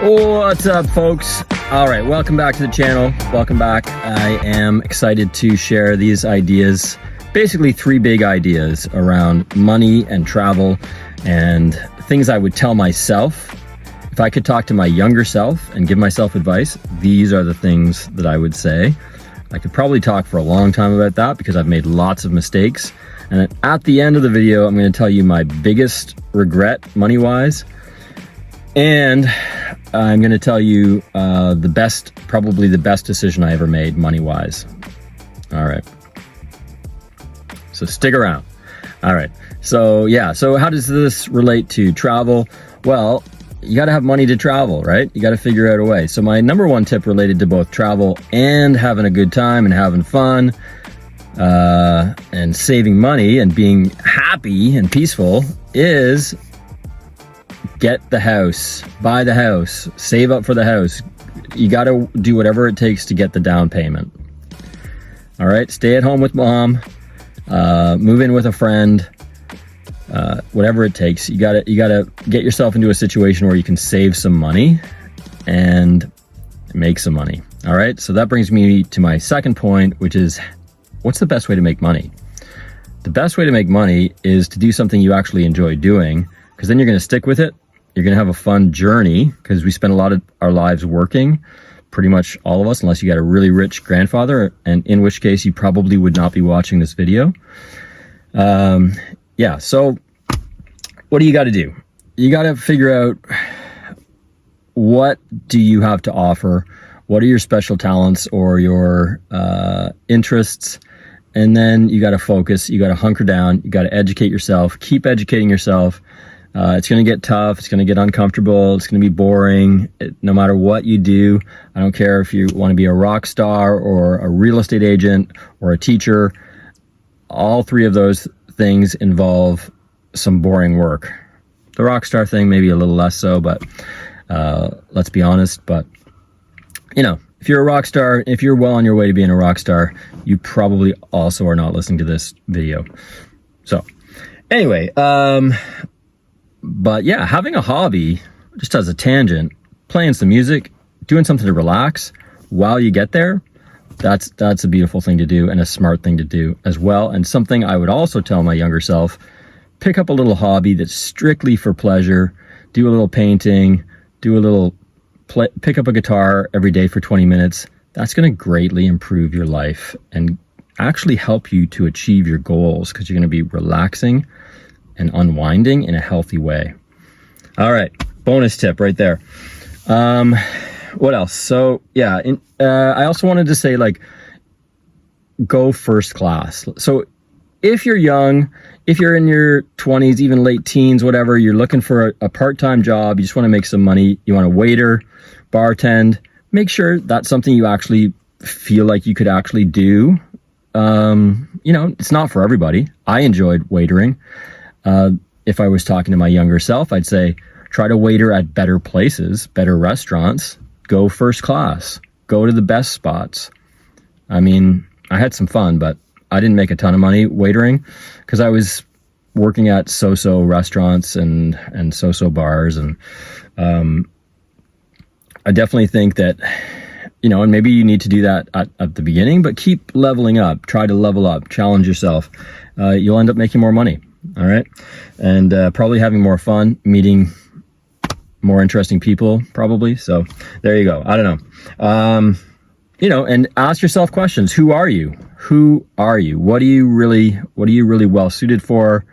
What's up, folks? All right, welcome back to the channel. Welcome back. I am excited to share these ideas, basically 3 big ideas around money and travel and things I would tell myself. If I could talk to my younger self and give myself advice, these are the things that I would say. I could probably talk for a long time about that because I've made lots of mistakes. And at the end of the video, I'm going to tell you my biggest regret money-wise. And I'm going to tell you probably the best decision I ever made money-wise. All right. So stick around. All right. So how does this relate to travel? Well, you got to have money to travel, right? You got to figure out a way. So my number 1 tip related to both travel and having a good time and having fun, and saving money and being happy and peaceful is get the house, buy the house, save up for the house. You got to do whatever it takes to get the down payment. All right. Stay at home with mom, move in with a friend, whatever it takes. You gotta get yourself into a situation where you can save some money and make some money. All right. So that brings me to my second point, which is, what's the best way to make money? The best way to make money is to do something you actually enjoy doing, because then you're going to stick with it. You're going to have a fun journey, because we spend a lot of our lives working, pretty much all of us, unless you got a really rich grandfather, and in which case you probably would not be watching this video. So what do you got to do? You got to figure out, what do you have to offer? What are your special talents or your interests? And then you got to focus, you got to hunker down, you got to educate yourself, keep educating yourself. It's going to get tough. It's going to get uncomfortable. It's going to be boring. No matter what you do, I don't care if you want to be a rock star or a real estate agent or a teacher. All 3 of those things involve some boring work. The rock star thing, maybe a little less so, but let's be honest. But, if you're a rock star, if you're well on your way to being a rock star, you probably also are not listening to this video. So anyway, but yeah, having a hobby, just as a tangent, playing some music, doing something to relax while you get there, that's a beautiful thing to do and a smart thing to do as well. And something I would also tell my younger self, pick up a little hobby that's strictly for pleasure, do a little painting, pick up a guitar every day for 20 minutes. That's going to greatly improve your life and actually help you to achieve your goals, because you're going to be relaxing and unwinding in a healthy way. All right. Bonus tip right there. What else? So I also wanted to say, go first class. So if you're young, if you're in your 20s, even late teens, whatever, you're looking for a part-time job, you just want to make some money, you want to waiter, bartend, make sure that's something you actually feel like you could actually do. It's not for everybody. I enjoyed waitering. If I was talking to my younger self, I'd say, try to waiter at better places, better restaurants, go first class, go to the best spots. I mean, I had some fun, but I didn't make a ton of money waitering because I was working at so-so restaurants and so-so bars. And I definitely think that, and maybe you need to do that at the beginning, but keep leveling up, try to level up, challenge yourself. You'll end up making more money. All right. And probably having more fun, meeting more interesting people, probably. So there you go. I don't know. And ask yourself questions. Who are you? Who are you? What are you really well suited for?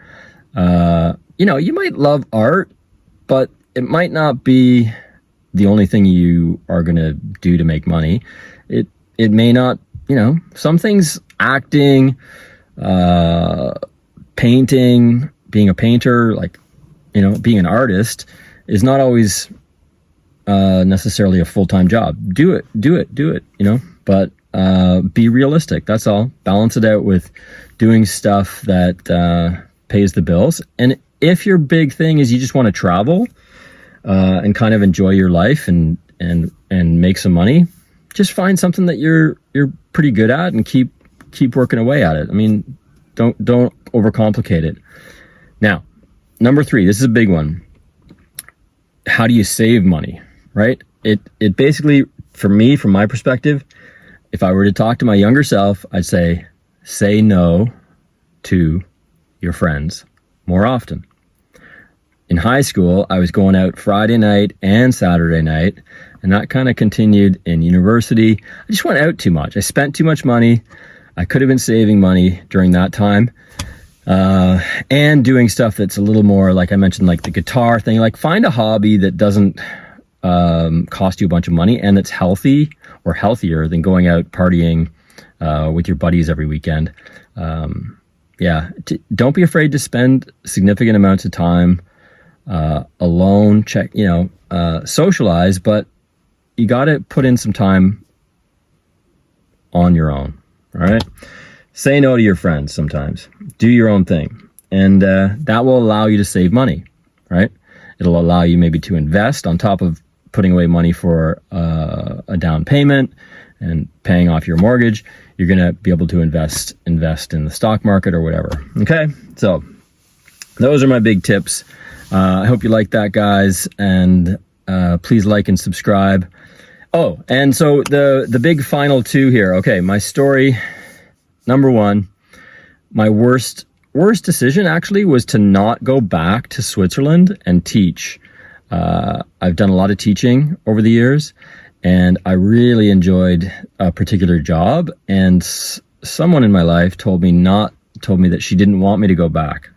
You might love art, but it might not be the only thing you are going to do to make money. It may not, some things, acting, painting, being a painter, being an artist is not always necessarily a full-time job. Do it, but be realistic. That's all. Balance it out with doing stuff that pays the bills. And if your big thing is you just want to travel and kind of enjoy your life and make some money, just find something that you're pretty good at and keep working away at it. I mean, don't overcomplicate it. Now, number 3, this is a big one. How do you save money? right? It basically, for me, from my perspective, if I were to talk to my younger self, I'd say no to your friends more often. In high school, I was going out Friday night and Saturday night, and that kind of continued in university. I just went out too much. I spent too much money. I could have been saving money during that time, and doing stuff that's a little more, like I mentioned, like the guitar thing. Like, find a hobby that doesn't cost you a bunch of money and that's healthy or healthier than going out partying with your buddies every weekend. Don't be afraid to spend significant amounts of time alone, socialize, but you got to put in some time on your own. All right. Say no to your friends sometimes. Do your own thing. And that will allow you to save money, right? It'll allow you maybe to invest on top of putting away money for a down payment and paying off your mortgage. You're going to be able to invest in the stock market or whatever. Okay. So those are my big tips. I hope you like that, guys. And please like and subscribe. Oh, and so the big final two here. Okay. My story, number one, my worst decision actually was to not go back to Switzerland and teach. I've done a lot of teaching over the years, and I really enjoyed a particular job, and someone in my life told me that she didn't want me to go back.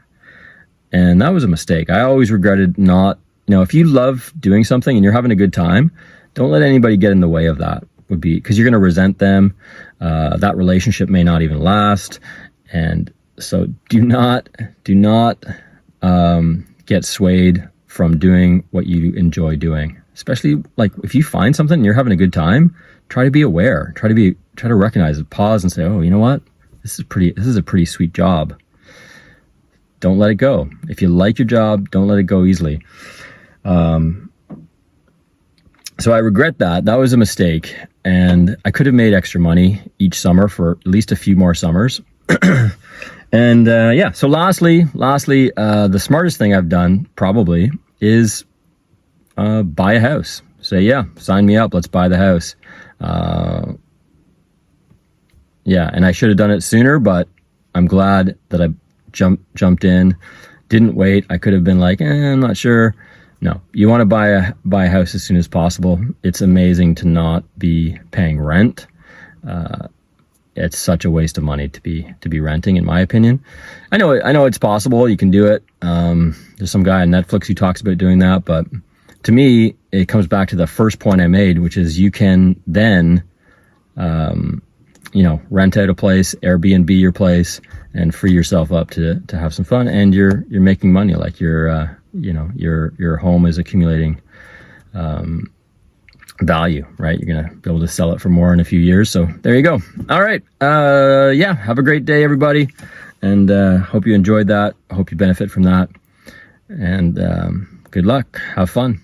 And that was a mistake. I always regretted not, if you love doing something and you're having a good time, don't let anybody get in the way of that. Because you're going to resent them. That relationship may not even last. And so do not get swayed from doing what you enjoy doing. Especially like if you find something and you're having a good time, try to be aware. Try to recognize it. Pause and say, oh, you know what? This is a pretty sweet job. Don't let it go. If you like your job, don't let it go easily. So I regret that. That was a mistake. And I could have made extra money each summer for at least a few more summers. And so lastly, the smartest thing I've done probably is buy a house. Say, yeah, sign me up. Let's buy the house. And I should have done it sooner, but I'm glad that I jumped in, didn't wait. I could have been like, I'm not sure. No, you want to buy a house as soon as possible. It's amazing to not be paying rent. It's such a waste of money to be renting, in my opinion. I know it's possible. You can do it. There's some guy on Netflix who talks about doing that, but to me, it comes back to the first point I made, which is you can then, rent out a place, Airbnb your place, and free yourself up to have some fun, and you're making money. Like your home is accumulating value, right? You're gonna be able to sell it for more in a few years. So there you go. All right. Have a great day, everybody, and hope you enjoyed that. I hope you benefit from that, and good luck. Have fun.